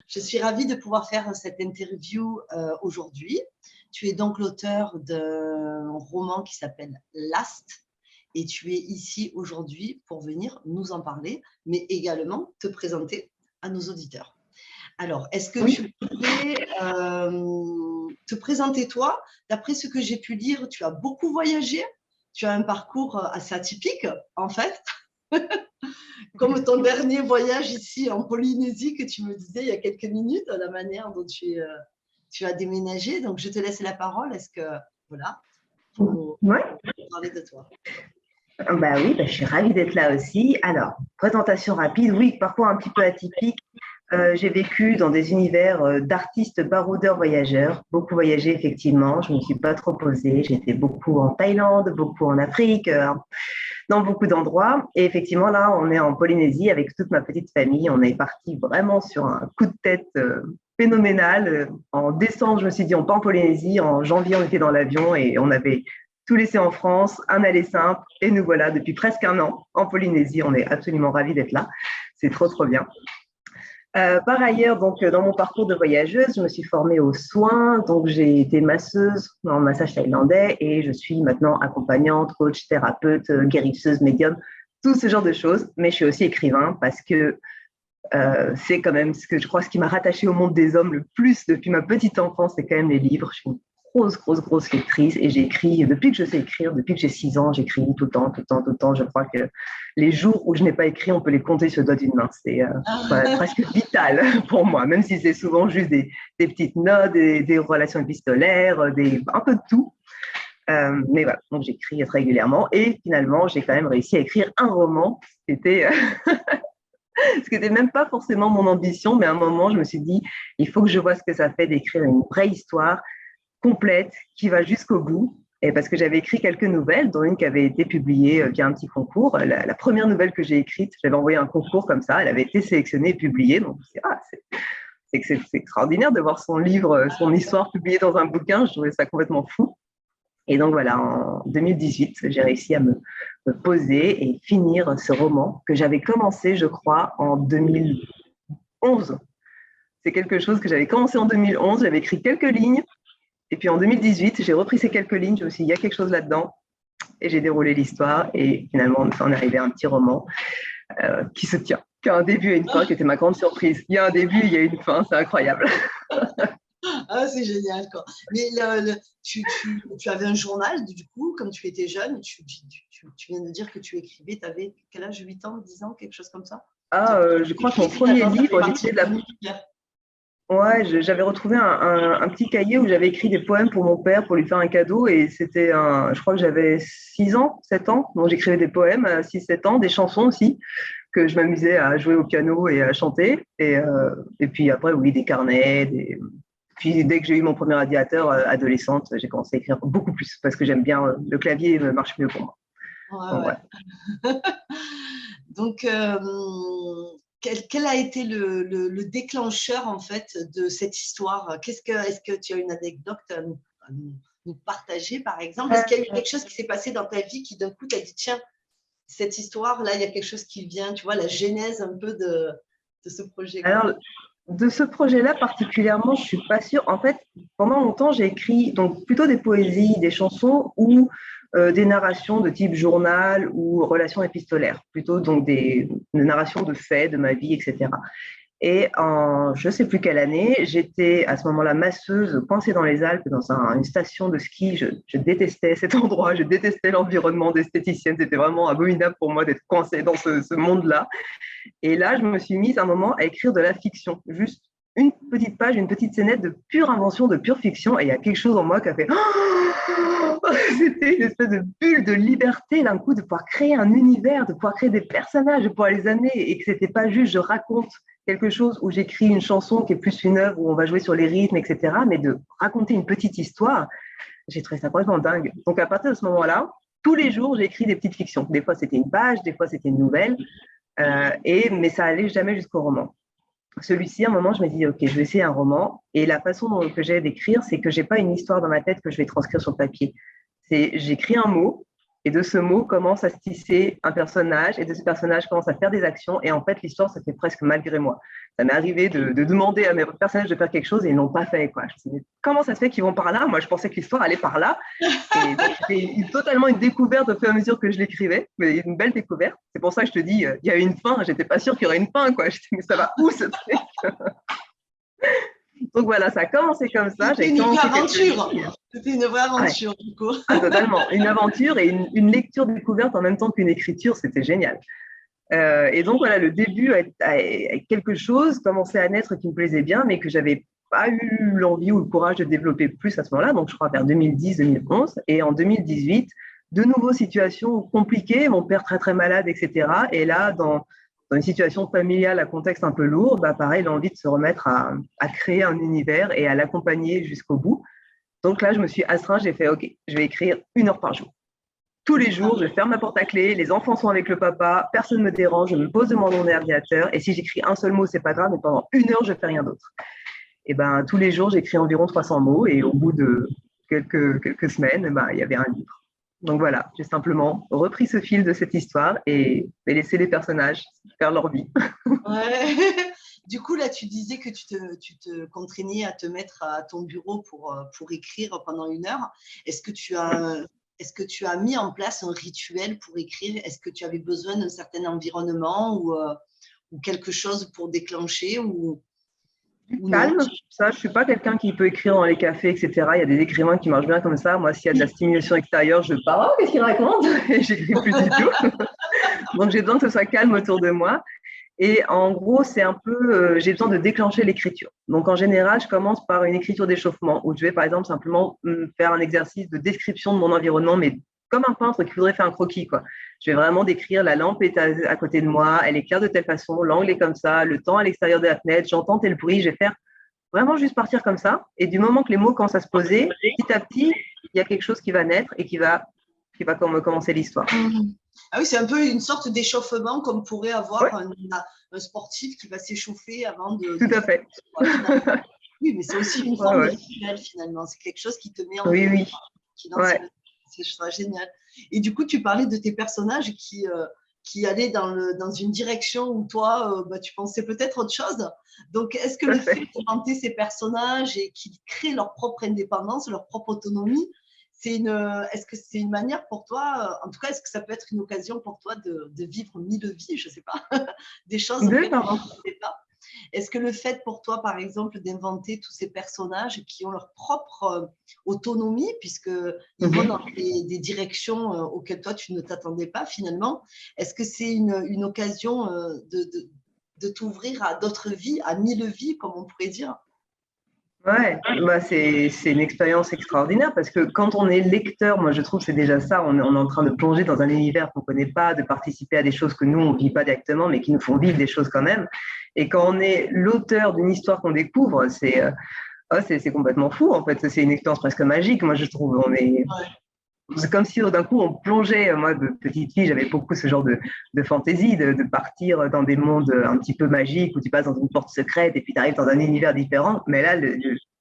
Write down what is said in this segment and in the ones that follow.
Je suis ravie de pouvoir faire cette interview aujourd'hui. Tu es donc l'auteur d'un roman qui s'appelle Last et tu es ici aujourd'hui pour venir nous en parler, mais également te présenter à nos auditeurs. Alors, est-ce que tu pourrais te présenter toi? D'après ce que j'ai pu lire, tu as beaucoup voyagé, tu as un parcours assez atypique en fait. Comme ton dernier voyage ici en Polynésie que tu me disais il y a quelques minutes, la manière dont tu as déménagé. Donc, je te laisse la parole. Est-ce que, voilà, pour parler de toi. Bah oui, je suis ravie d'être là aussi. Alors, présentation rapide, oui, parcours un petit peu atypique. J'ai vécu dans des univers d'artistes baroudeurs voyageurs, beaucoup voyagé effectivement, je ne me suis pas trop posée, j'étais beaucoup en Thaïlande, beaucoup en Afrique, dans beaucoup d'endroits. Et effectivement, là, on est en Polynésie avec toute ma petite famille, on est parti vraiment sur un coup de tête phénoménal. En décembre, je me suis dit, on part en Polynésie, en janvier, on était dans l'avion et on avait tout laissé en France, un aller simple, et nous voilà depuis presque un an en Polynésie, on est absolument ravis d'être là, c'est trop trop bien. Par ailleurs, donc, dans mon parcours de voyageuse, je me suis formée aux soins, donc j'ai été masseuse en massage thaïlandais et je suis maintenant accompagnante, coach, thérapeute, guérisseuse, médium, tout ce genre de choses. Mais je suis aussi écrivain parce que c'est quand même ce que je crois ce qui m'a rattachée au monde des hommes le plus depuis ma petite enfance, c'est quand même les livres. Je suis une grosse lectrice et j'écris depuis que je sais écrire, depuis que j'ai 6 ans, j'écris tout le temps. Je crois que les jours où je n'ai pas écrit, on peut les compter sur le doigt d'une main. C'est presque vital pour moi, même si c'est souvent juste des petites notes, des relations épistolaires, un peu de tout. Mais voilà, donc j'écris régulièrement et finalement, j'ai quand même réussi à écrire un roman. C'était ce qui n'était même pas forcément mon ambition, mais à un moment, je me suis dit, il faut que je vois ce que ça fait d'écrire une vraie histoire complète qui va jusqu'au bout. Et parce que j'avais écrit quelques nouvelles, dont une qui avait été publiée via un petit concours. La première nouvelle que j'ai écrite, j'avais envoyé un concours comme ça, elle avait été sélectionnée et publiée. Donc, c'est extraordinaire de voir son livre, son histoire publiée dans un bouquin. Je trouvais ça complètement fou. Et donc voilà, en 2018, j'ai réussi à me poser et finir ce roman que j'avais commencé, je crois, en 2011. C'est quelque chose que j'avais commencé en 2011, j'avais écrit quelques lignes. Et puis en 2018, j'ai repris ces quelques lignes, je me suis dit, il y a quelque chose là-dedans. Et j'ai déroulé l'histoire. Et finalement, on est arrivé à un petit roman qui se tient, qui a un début et une fin, qui était ma grande surprise. Il y a un début, il y a une fin, c'est incroyable. Ah, c'est génial, quoi. Mais tu avais un journal, du coup, quand tu étais jeune, tu viens de dire que tu écrivais, tu avais quel âge, 8 ans, 10 ans, quelque chose comme ça? Je crois que mon premier livre, j'étais de la... Ouais, j'avais retrouvé un petit cahier où j'avais écrit des poèmes pour mon père pour lui faire un cadeau et c'était je crois que j'avais 6 ans, 7 ans, donc j'écrivais des poèmes à 6-7 ans, des chansons aussi, que je m'amusais à jouer au piano et à chanter. Et puis après, oui, des carnets, Puis dès que j'ai eu mon premier radiateur adolescente, j'ai commencé à écrire beaucoup plus parce que j'aime bien, le clavier marche mieux pour moi. Ouais. Donc, quel a été le déclencheur en fait de cette histoire? Est-ce que tu as une anecdote à nous partager par exemple? Est-ce qu'il y a eu quelque chose qui s'est passé dans ta vie qui d'un coup t'a dit tiens, cette histoire là, il y a quelque chose qui vient, tu vois, la genèse un peu de ce projet? Alors, de ce projet-là particulièrement, je ne suis pas sûre. En fait, pendant longtemps, j'ai écrit donc plutôt des poésies, des chansons ou des narrations de type journal ou relations épistolaires, plutôt donc des narrations de faits, de ma vie, etc. Et en je ne sais plus quelle année, j'étais à ce moment-là masseuse coincée dans les Alpes, dans une station de ski. Je détestais cet endroit, je détestais l'environnement d'esthéticienne. C'était vraiment abominable pour moi d'être coincée dans ce monde-là. Et là, je me suis mise un moment à écrire de la fiction, juste une petite page, une petite scénette de pure invention, de pure fiction. Et il y a quelque chose en moi qui a fait c'était une espèce de bulle de liberté d'un coup, de pouvoir créer un univers, de pouvoir créer des personnages, de pouvoir les amener et que c'était pas juste je raconte quelque chose où j'écris une chanson qui est plus une œuvre où on va jouer sur les rythmes, etc. Mais de raconter une petite histoire, j'ai trouvé ça complètement dingue. Donc à partir de ce moment-là, tous les jours, j'ai écrit des petites fictions. Des fois, c'était une page, des fois, c'était une nouvelle. Mais ça allait jamais jusqu'au roman. Celui-ci, à un moment, je me dis, OK, je vais essayer un roman. Et la façon que j'ai d'écrire, c'est que j'ai pas une histoire dans ma tête que je vais transcrire sur le papier. J'écris un mot Et de ce mot commence à se tisser un personnage, et de ce personnage commence à faire des actions. Et en fait, l'histoire se fait presque malgré moi. Ça m'est arrivé de demander à mes personnages de faire quelque chose et ils n'ont pas fait, quoi. Je me suis dit, mais comment ça se fait qu'ils vont par là? Moi, je pensais que l'histoire allait par là. Et donc, c'était totalement une découverte au fur et à mesure que je l'écrivais, mais une belle découverte. C'est pour ça que je te dis, il y a une fin. J'étais pas sûre qu'il y aurait une fin, quoi. Je me mais ça va où ce truc? Donc voilà, ça a commencé comme ça. C'était une vraie aventure. C'était une vraie aventure, ouais. Du coup. Ah, totalement. Une aventure et une lecture découverte en même temps qu'une écriture, c'était génial. Et donc voilà, le début a quelque chose commençait à naître qui me plaisait bien, mais que j'avais pas eu l'envie ou le courage de développer plus à ce moment-là. Donc je crois vers 2010-2011. Et en 2018, de nouveau situations compliquées, mon père très très malade, etc. Et là, dans une situation familiale à contexte un peu lourd, bah pareil, l'envie de se remettre à créer un univers et à l'accompagner jusqu'au bout. Donc là, je me suis astreinte, j'ai fait, OK, je vais écrire 1 heure par jour. Tous les jours, je ferme la porte à clé, les enfants sont avec le papa, personne ne me dérange, je me pose devant mon ordinateur, et si j'écris un seul mot, c'est pas grave, mais pendant 1 heure, je fais rien d'autre. Et ben, tous les jours, j'écris environ 300 mots, et au bout de quelques semaines, ben, il y avait un livre. Donc voilà, j'ai simplement repris ce fil de cette histoire et laissé les personnages faire leur vie. Ouais. Du coup, là, tu disais que tu te contraignais à te mettre à ton bureau pour écrire pendant 1 heure. Est-ce que tu as mis en place un rituel pour écrire? Est-ce que tu avais besoin d'un certain environnement ou quelque chose pour déclencher ou calme, non? ça, je suis pas quelqu'un qui peut écrire dans les cafés, etc. Il y a des écrivains qui marchent bien comme ça. Moi, s'il y a de la stimulation extérieure, je pars, oh, qu'est-ce qu'il raconte? Et j'écris plus du tout. Donc, j'ai besoin que ce soit calme autour de moi. Et en gros, c'est un peu, j'ai besoin de déclencher l'écriture. Donc, en général, je commence par une écriture d'échauffement où je vais, par exemple, simplement faire un exercice de description de mon environnement, mais comme un peintre qui voudrait faire un croquis, quoi. Je vais vraiment décrire, la lampe est à côté de moi, elle éclaire de telle façon, l'angle est comme ça, le temps à l'extérieur de la fenêtre, j'entends tel bruit, je vais faire vraiment juste partir comme ça. Et du moment que les mots commencent à se poser, petit à petit, il y a quelque chose qui va naître et qui va commencer l'histoire. Ah oui, c'est un peu une sorte d'échauffement comme pourrait avoir un sportif qui va s'échauffer avant de… Tout à fait. Oui, mais c'est aussi une forme de rituel finalement. C'est quelque chose qui te met en… Oui. C'est génial. Et du coup, tu parlais de tes personnages qui allaient dans une direction où toi, tu pensais peut-être autre chose. Donc, est-ce que le fait d'inventer ces personnages et qu'ils créent leur propre indépendance, leur propre autonomie, est-ce que c'est une manière pour toi, en tout cas, est-ce que ça peut être une occasion pour toi de vivre 1000 vies, je ne sais pas, des choses auxquelles tu ne pensais pas? Est-ce que le fait pour toi, par exemple, d'inventer tous ces personnages qui ont leur propre autonomie, puisqu'ils vont dans des directions auxquelles toi, tu ne t'attendais pas finalement, est-ce que c'est une occasion de t'ouvrir à d'autres vies, à 1000 vies, comme on pourrait dire? Ouais, bah c'est une expérience extraordinaire parce que quand on est lecteur, moi je trouve que c'est déjà ça, on est en train de plonger dans un univers qu'on ne connaît pas, de participer à des choses que nous on ne vit pas directement mais qui nous font vivre des choses quand même. Et quand on est l'auteur d'une histoire qu'on découvre, c'est complètement fou en fait, c'est une expérience presque magique, moi je trouve. C'est comme si d'un coup on plongeait, moi de petite fille j'avais beaucoup ce genre de fantaisie, de partir dans des mondes un petit peu magiques où tu passes dans une porte secrète et puis tu arrives dans un univers différent, mais là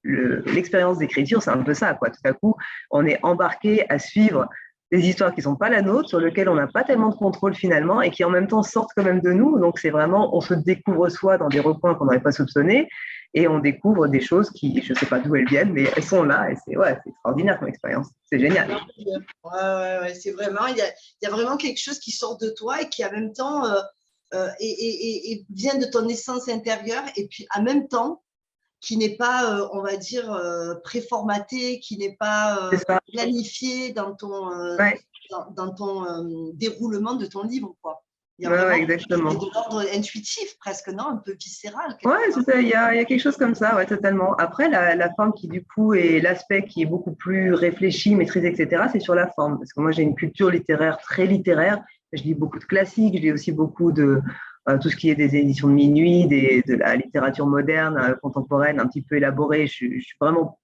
l'expérience d'écriture c'est un peu ça, quoi. Tout à coup on est embarqué à suivre des histoires qui ne sont pas la nôtre, sur lesquelles on n'a pas tellement de contrôle finalement et qui en même temps sortent quand même de nous, donc c'est vraiment, on se découvre soi dans des recoins qu'on n'aurait pas soupçonnés et on découvre des choses qui, je ne sais pas d'où elles viennent, mais elles sont là et c'est extraordinaire comme expérience. C'est génial. Ouais, c'est vraiment, il y a vraiment quelque chose qui sort de toi et qui en même temps et vient de ton essence intérieure et puis en même temps qui n'est pas, on va dire, préformaté, qui n'est pas planifié dans ton, dans ton déroulement de ton livre, quoi. Il y a vraiment exactement. de l'ordre intuitif presque, non? Un peu viscéral. C'est ça, il y a quelque chose comme ça, totalement. Après, la forme qui, du coup, est l'aspect qui est beaucoup plus réfléchi, maîtrisé, etc., c'est sur la forme. Parce que moi, j'ai une culture littéraire très littéraire. Je lis beaucoup de classiques, je lis aussi beaucoup de tout ce qui est des éditions de minuit, de la littérature moderne, contemporaine, un petit peu élaborée. Je suis vraiment…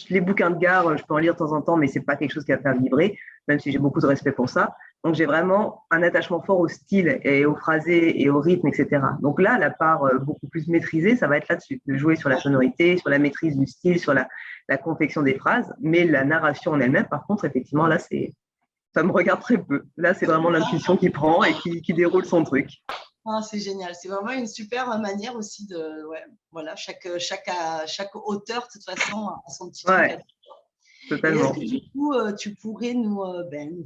Les bouquins de gare, je peux en lire de temps en temps, mais ce n'est pas quelque chose qui va faire vibrer, même si j'ai beaucoup de respect pour ça. Donc, j'ai vraiment un attachement fort au style et au phrasé et au rythme, etc. Donc là, la part beaucoup plus maîtrisée, ça va être là-dessus, de jouer sur la sonorité, sur la maîtrise du style, sur la confection des phrases. Mais la narration en elle-même, par contre, effectivement, là, c'est Ça me regarde très peu. Là, c'est vraiment l'intuition qui prend et qui déroule son truc. Ah, c'est génial. C'est vraiment une super manière aussi de. Ouais, voilà, chaque auteur, de toute façon, a son petit truc à Ouais, dire. Et est-ce totalement. que du coup, tu pourrais nous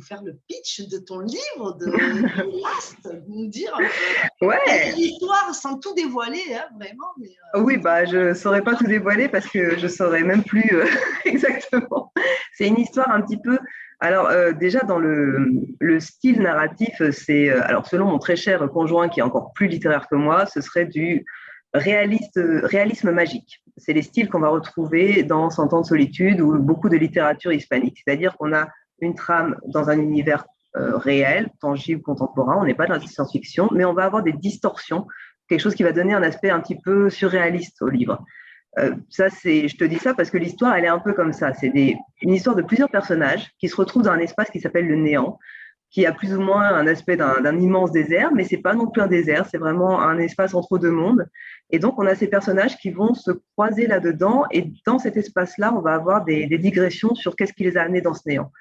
faire le pitch de ton livre, de Last, nous dire un peu quelle est Ouais, l'histoire sans tout dévoiler, hein, vraiment. Mais, oui, bah, je ne saurais pas tout dévoiler parce que je ne saurais même plus exactement. C'est une histoire un petit peu. Alors, déjà, dans le style narratif, c'est. Alors, selon mon très cher conjoint, qui est encore plus littéraire que moi, ce serait du réalisme magique. C'est les styles qu'on va retrouver dans Cent ans de solitude ou beaucoup de littérature hispanique. C'est-à-dire qu'on a une trame dans un univers réel, tangible, contemporain. On n'est pas dans la science-fiction, mais on va avoir des distorsions, quelque chose qui va donner un aspect un petit peu surréaliste au livre. Je te dis ça parce que l'histoire, elle est un peu comme ça. Une histoire de plusieurs personnages qui se retrouvent dans un espace qui s'appelle le néant, qui a plus ou moins un aspect d'un immense désert, mais c'est pas non plus un désert, c'est vraiment un espace entre deux mondes. Et donc, on a ces personnages qui vont se croiser là-dedans, et dans cet espace-là, on va avoir des digressions sur qu'est-ce qui les a amenés dans ce néant.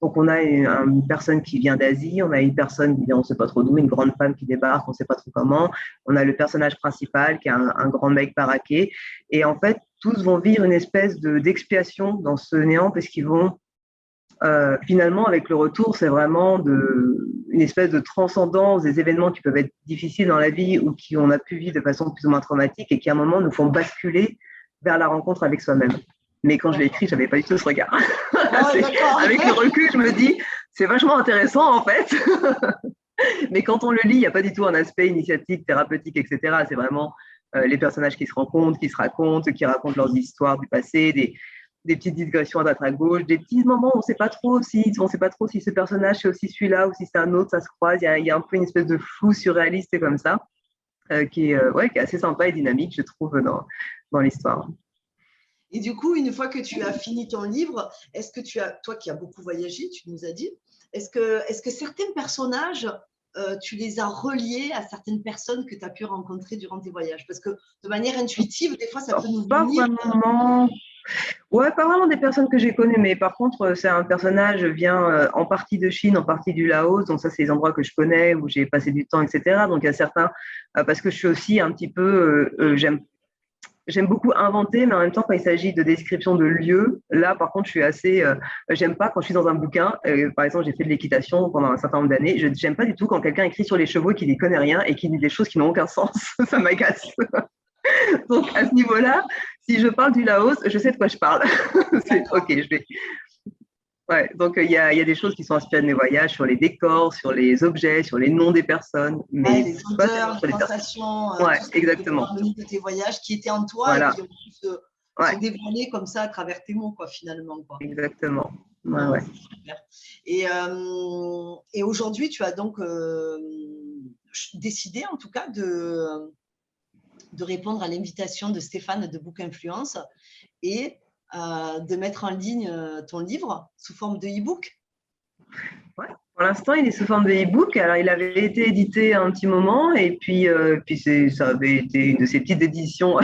Donc, on a une personne qui vient d'Asie, on a une personne qui vient, on ne sait pas trop d'où, une grande femme qui débarque, on ne sait pas trop comment. On a le personnage principal qui est un grand mec baraqué. Et en fait, tous vont vivre une espèce d'expiation dans ce néant parce qu'ils vont finalement, avec le retour, c'est vraiment une espèce de transcendance des événements qui peuvent être difficiles dans la vie ou qui on a pu vivre de façon plus ou moins traumatique et qui, à un moment, nous font basculer vers la rencontre avec soi-même. Mais quand je l'ai écrit, je n'avais pas du tout ce regard. Ah, Avec le recul, je me dis, c'est vachement intéressant en fait. Mais quand on le lit, il n'y a pas du tout un aspect initiatique, thérapeutique, etc. C'est vraiment les personnages qui se rencontrent, qui se racontent, qui racontent leurs histoires du passé, des petites digressions à droite à gauche, des petits moments où on ne sait pas trop si ce personnage c'est aussi celui-là ou si c'est un autre, ça se croise. Il y a un peu une espèce de flou surréaliste comme ça, qui est assez sympa et dynamique, je trouve, dans l'histoire. et du coup, une fois que tu as fini ton livre, est-ce que toi qui as beaucoup voyagé, tu nous as dit, est-ce que certains personnages, tu les as reliés à certaines personnes que tu as pu rencontrer durant tes voyages? Parce que de manière intuitive, des fois, ça peut nous Pas venir. vraiment. Ouais, pas vraiment des personnes que j'ai connues, mais par contre, c'est un personnage vient en partie de Chine, en partie du Laos, donc ça, c'est les endroits que je connais, où j'ai passé du temps, etc. Donc il y a certains, parce que je suis aussi un petit peu, j'aime beaucoup inventer, mais en même temps, quand il s'agit de description de lieux, là, par contre, je suis assez, j'aime pas quand je suis dans un bouquin, par exemple, j'ai fait de l'équitation pendant un certain nombre d'années, j'aime pas du tout quand quelqu'un écrit sur les chevaux et qui n'y connaît rien et qui dit des choses qui n'ont aucun sens, ça m'agace. Donc à ce niveau-là, si je parle du Laos, je sais de quoi je parle. Ok, je vais. Ouais, donc il y a des choses qui sont inspirées de mes voyages sur les décors, sur les objets, sur les noms des personnes, Ouais, mais les pas tellement odeurs, sur les les personnes. sensations, Ouais, tout ce qui était exactement. harmonie de tes voyages, qui étaient en toi et Voilà. qui ont pu se Ouais, dévoiler comme ça à travers tes mots, quoi, finalement, quoi. exactement. Ouais, Ah, ouais. c'est super. Et aujourd'hui, tu as donc décidé, en tout cas, de répondre à l'invitation de Stéphane de Book Influence et de mettre en ligne ton livre sous forme de e-book. Ouais. Pour l'instant, il est sous forme de e-book. Alors, il avait été édité un petit moment, et puis ça avait été une de ces petites éditions.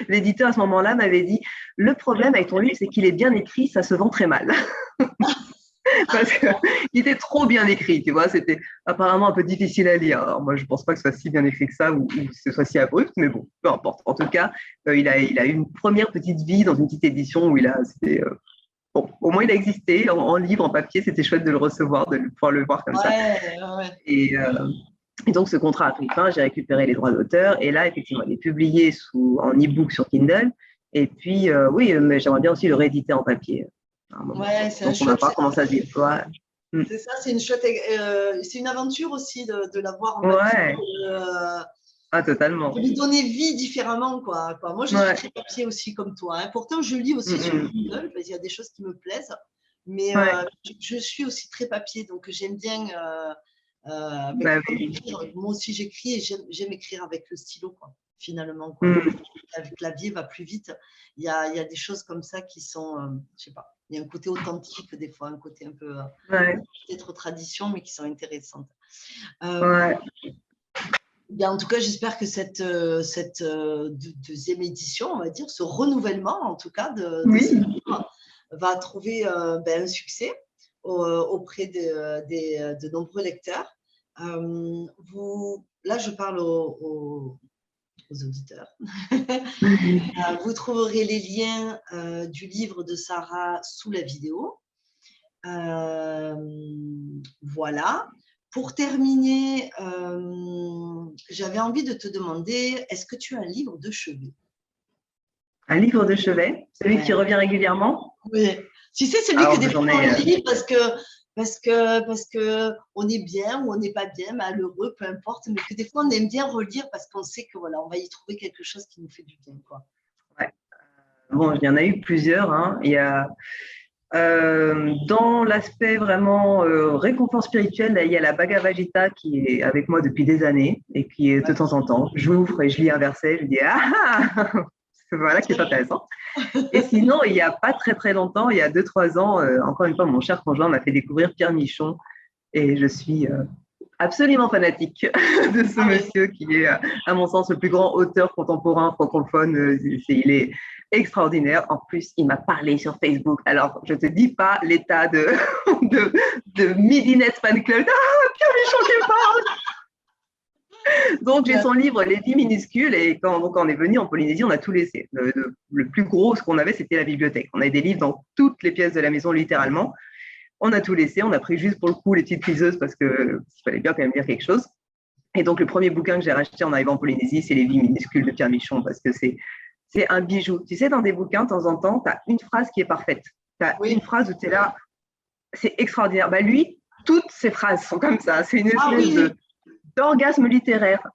L'éditeur à ce moment-là m'avait dit, le problème avec ton livre, c'est qu'il est bien écrit, ça se vend très mal. Parce qu'il était trop bien écrit, tu vois, c'était apparemment un peu difficile à lire. Alors moi, je ne pense pas que ce soit si bien écrit que ça ou que ce soit si abrupt, mais bon, peu importe. En tout cas, il a eu une première petite vie dans une petite édition où bon, au moins il a existé en livre, en papier, c'était chouette de le recevoir, de pouvoir le voir comme ça. Ouais, ouais. Et, euh, et donc, ce contrat a pris fin, j'ai récupéré les droits d'auteur, et là, effectivement, il est publié en e-book sur Kindle. Et puis, oui, mais j'aimerais bien aussi le rééditer en papier à un moment. Ouais, c'est un Donc, on va chouette. voir comment ça se déploie. C'est ça, c'est une aventure aussi de l'avoir en papier, Ouais, ah, de totalement. lui donner vie différemment, quoi. Moi, je suis Ouais. très papier aussi comme toi, hein. Pourtant, je lis aussi sur Kindle, parce qu'il y a des choses qui me plaisent, mais Ouais, je suis aussi très papier, donc j'aime bien, bah comme oui. écrire. Moi aussi, j'écris et j'aime écrire avec le stylo, quoi, finalement, quoi. Mm. Le clavier va plus vite. Il y a des choses comme ça qui sont, je sais pas, il y a un côté authentique des fois, un côté un peu Ouais, peut-être tradition, mais qui sont intéressantes. Euh, ouais. Bien, en tout cas, j'espère que cette deuxième édition, on va dire, ce renouvellement, en tout cas, de ce Oui. livre, va trouver un succès auprès de nombreux lecteurs. Là, je parle aux auditeurs. Vous trouverez les liens du livre de Sarah sous la vidéo. Voilà. Pour terminer, j'avais envie de te demander, est-ce que tu as un livre de chevet? Un livre de chevet, celui qui revient régulièrement? Oui. Tu sais, celui que des fois on lit parce que on est bien ou on n'est pas bien, malheureux, peu importe, mais que des fois on aime bien relire parce qu'on sait que voilà, on va y trouver quelque chose qui nous fait du bien, quoi. Ouais. Bon, il y en a eu plusieurs. Hein. Il y a dans l'aspect vraiment réconfort spirituel, il y a la Bhagavad Gita qui est avec moi depuis des années et qui est de temps en temps, j'ouvre et je lis un verset, je dis ah, voilà qui est intéressant. Et sinon, il n'y a pas très très longtemps, il y a 2-3 ans, encore une fois, mon cher conjoint m'a fait découvrir Pierre Michon et je suis absolument fanatique de ce monsieur qui est, à mon sens, le plus grand auteur contemporain francophone. Il est extraordinaire. En plus, il m'a parlé sur Facebook. Alors, je ne te dis pas l'état de Midinette Fan Club. Ah, Pierre Michon qui me parle. Donc, j'ai son livre Les Vies minuscules. Et quand on est venu en Polynésie, on a tout laissé. Le plus gros, ce qu'on avait, c'était la bibliothèque. On avait des livres dans toutes les pièces de la maison, littéralement. On a tout laissé, on a pris juste pour le coup les petites liseuses parce qu'il fallait bien quand même lire quelque chose. Et donc, le premier bouquin que j'ai racheté en arrivant en Polynésie, c'est Les Vies minuscules de Pierre Michon parce que c'est un bijou. Tu sais, dans des bouquins, de temps en temps, tu as une phrase qui est parfaite. Tu as une phrase où tu es là, c'est extraordinaire. Bah, lui, toutes ses phrases sont comme ça. C'est une espèce d'orgasme littéraire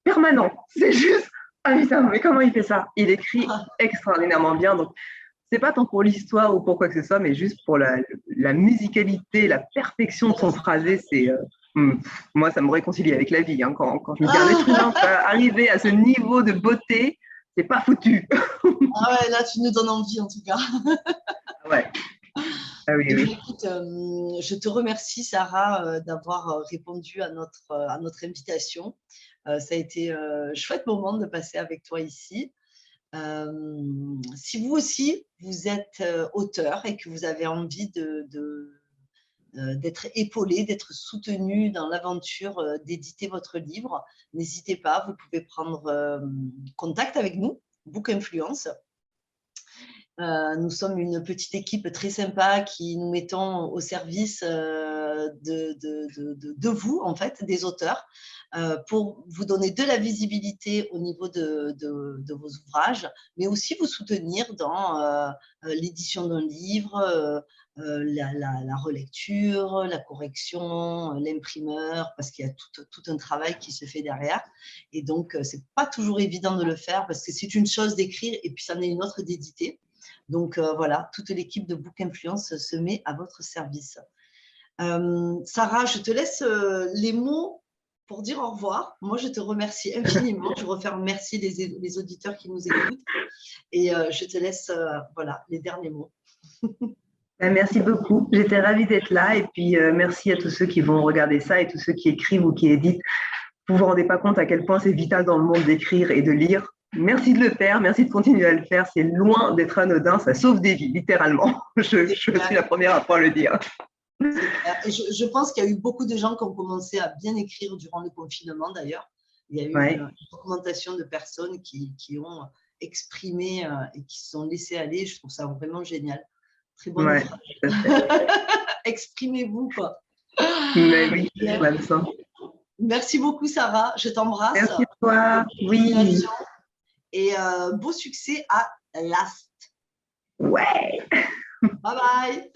permanent. C'est juste, ah putain, mais comment il fait ça? Il écrit extraordinairement bien. Donc, c'est pas tant pour l'histoire ou pour quoi que ce soit, mais juste pour la musicalité, la perfection de son phrasé. Moi, ça me réconcilie avec la vie. Hein, quand je me dis un être humain peut arriver à ce niveau de beauté, c'est pas foutu. Ah ouais, là, tu nous donnes envie en tout cas. Ouais. Ah oui, oui. Écoute, je te remercie, Sarah, d'avoir répondu à notre invitation. Ça a été un chouette moment de passer avec toi ici. Si vous aussi, vous êtes auteur et que vous avez envie d'être épaulé, d'être soutenu dans l'aventure d'éditer votre livre, n'hésitez pas, vous pouvez prendre contact avec nous, Book Influence. Nous sommes une petite équipe très sympa qui nous mettons au service de vous, en fait, des auteurs, pour vous donner de la visibilité au niveau de vos ouvrages, mais aussi vous soutenir dans l'édition d'un livre, la relecture, la correction, l'imprimeur, parce qu'il y a tout un travail qui se fait derrière. Et donc, ce n'est pas toujours évident de le faire parce que c'est une chose d'écrire et puis c'en est une autre d'éditer. Donc, voilà, toute l'équipe de Book Influence se met à votre service. Sarah, je te laisse les mots pour dire au revoir. Moi, je te remercie infiniment. Je remercie les auditeurs qui nous écoutent. Et je te laisse voilà, les derniers mots. Merci beaucoup. J'étais ravie d'être là. Et puis, merci à tous ceux qui vont regarder ça et tous ceux qui écrivent ou qui éditent. Vous ne vous rendez pas compte à quel point c'est vital dans le monde d'écrire et de lire. Merci de le faire, merci de continuer à le faire. C'est loin d'être anodin, ça sauve des vies, littéralement. Je suis la première à pouvoir le dire. Et je pense qu'il y a eu beaucoup de gens qui ont commencé à bien écrire durant le confinement, d'ailleurs. Il y a eu une augmentation de personnes qui ont exprimé et qui se sont laissées aller. Je trouve ça vraiment génial. Très bonne phrase. Exprimez-vous, quoi. Mais oui, c'est ça. Merci beaucoup, Sarah. Je t'embrasse. Merci à toi. Oui. Et beau succès à Last. Ouais. Bye bye.